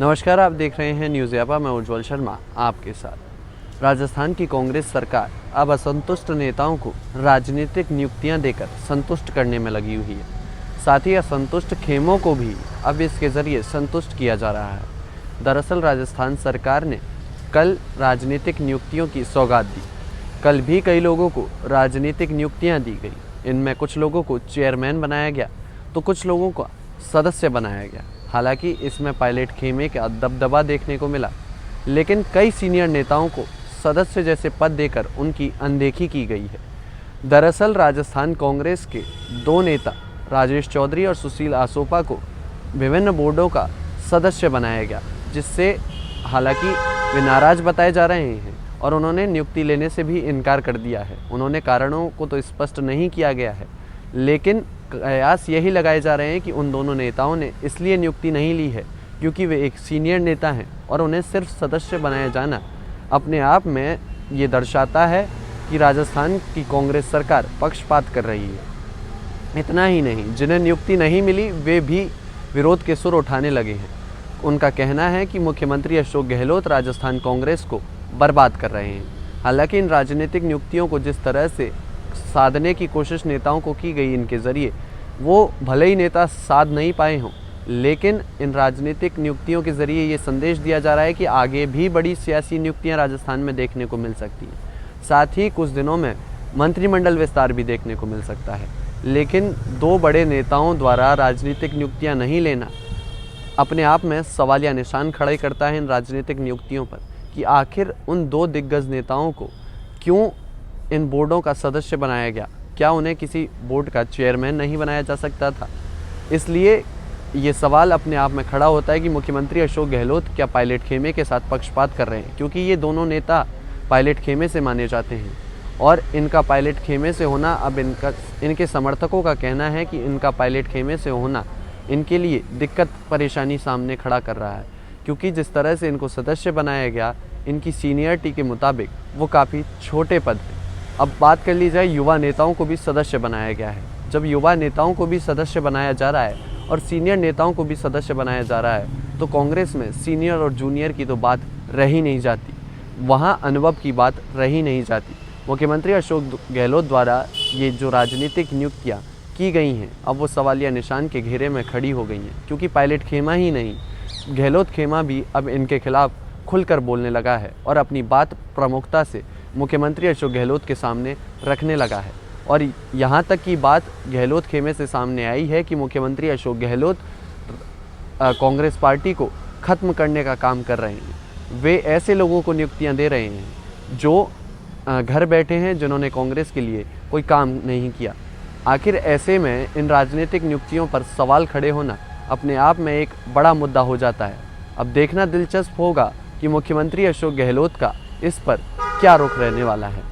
नमस्कार, आप देख रहे हैं न्यूज़ यापा। मैं उज्ज्वल शर्मा आपके साथ। राजस्थान की कांग्रेस सरकार अब असंतुष्ट नेताओं को राजनीतिक नियुक्तियां देकर संतुष्ट करने में लगी हुई है। साथ ही असंतुष्ट खेमों को भी अब इसके ज़रिए संतुष्ट किया जा रहा है। दरअसल राजस्थान सरकार ने कल राजनीतिक नियुक्तियों की सौगात दी। कल भी कई लोगों को राजनीतिक नियुक्तियाँ दी गई। इनमें कुछ लोगों को चेयरमैन बनाया गया तो कुछ लोगों को सदस्य बनाया गया। हालांकि इसमें पायलट खेमे का दबदबा देखने को मिला, लेकिन कई सीनियर नेताओं को सदस्य जैसे पद देकर उनकी अनदेखी की गई है। दरअसल राजस्थान कांग्रेस के दो नेता राजेश चौधरी और सुशील आसोपा को विभिन्न बोर्डों का सदस्य बनाया गया, जिससे हालांकि वे नाराज बताए जा रहे हैं और उन्होंने नियुक्ति लेने से भी इनकार कर दिया है। उन्होंने कारणों को तो स्पष्ट नहीं किया गया है, लेकिन कयास यही लगाए जा रहे हैं कि उन दोनों नेताओं ने इसलिए नियुक्ति नहीं ली है क्योंकि वे एक सीनियर नेता हैं और उन्हें सिर्फ सदस्य बनाया जाना अपने आप में ये दर्शाता है कि राजस्थान की कांग्रेस सरकार पक्षपात कर रही है। इतना ही नहीं, जिन्हें नियुक्ति नहीं मिली वे भी विरोध के सुर उठाने लगे हैं। उनका कहना है कि मुख्यमंत्री अशोक गहलोत राजस्थान कांग्रेस को बर्बाद कर रहे हैं। हालांकि इन राजनीतिक नियुक्तियों को जिस तरह से साधने की कोशिश नेताओं को की गई इनके ज़रिए, वो भले ही नेता साध नहीं पाए हों, लेकिन इन राजनीतिक नियुक्तियों के ज़रिए ये संदेश दिया जा रहा है कि आगे भी बड़ी सियासी नियुक्तियां राजस्थान में देखने को मिल सकती हैं। साथ ही कुछ दिनों में मंत्रिमंडल विस्तार भी देखने को मिल सकता है। लेकिन दो बड़े नेताओं द्वारा राजनीतिक नियुक्तियाँ नहीं लेना अपने आप में सवालिया निशान खड़े करता है इन राजनीतिक नियुक्तियों पर कि आखिर उन दो दिग्गज नेताओं को क्यों इन बोर्डों का सदस्य बनाया गया। क्या उन्हें किसी बोर्ड का चेयरमैन नहीं बनाया जा सकता था? इसलिए ये सवाल अपने आप में खड़ा होता है कि मुख्यमंत्री अशोक गहलोत क्या पायलट खेमे के साथ पक्षपात कर रहे हैं, क्योंकि ये दोनों नेता पायलट खेमे से माने जाते हैं और इनका पायलट खेमे से होना अब इनके समर्थकों का कहना है कि इनका पायलट खेमे से होना इनके लिए दिक्कत परेशानी सामने खड़ा कर रहा है, क्योंकि जिस तरह से इनको सदस्य बनाया गया इनकी सीनियरिटी के मुताबिक वो काफ़ी छोटे पद हैं। अब बात कर ली जाए, युवा नेताओं को भी सदस्य बनाया गया है। जब युवा नेताओं को भी सदस्य बनाया जा रहा है और सीनियर नेताओं को भी सदस्य बनाया जा रहा है तो कांग्रेस में सीनियर और जूनियर की तो बात रह ही नहीं जाती, वहाँ अनुभव की बात रह ही नहीं जाती। मुख्यमंत्री अशोक गहलोत द्वारा ये जो राजनीतिक नियुक्तियाँ की गई हैं अब वो सवालिया निशान के घेरे में खड़ी हो गई हैं, क्योंकि पायलट खेमा ही नहीं, गहलोत खेमा भी अब इनके खिलाफ खुलकर बोलने लगा है और अपनी बात प्रमुखता से मुख्यमंत्री अशोक गहलोत के सामने रखने लगा है। और यहाँ तक की बात गहलोत खेमे से सामने आई है कि मुख्यमंत्री अशोक गहलोत कांग्रेस पार्टी को ख़त्म करने का काम कर रहे हैं। वे ऐसे लोगों को नियुक्तियाँ दे रहे हैं जो घर बैठे हैं, जिन्होंने कांग्रेस के लिए कोई काम नहीं किया। आखिर ऐसे में इन राजनीतिक नियुक्तियों पर सवाल खड़े होना अपने आप में एक बड़ा मुद्दा हो जाता है। अब देखना दिलचस्प होगा कि मुख्यमंत्री अशोक गहलोत का इस पर क्या रुख रहने वाला है।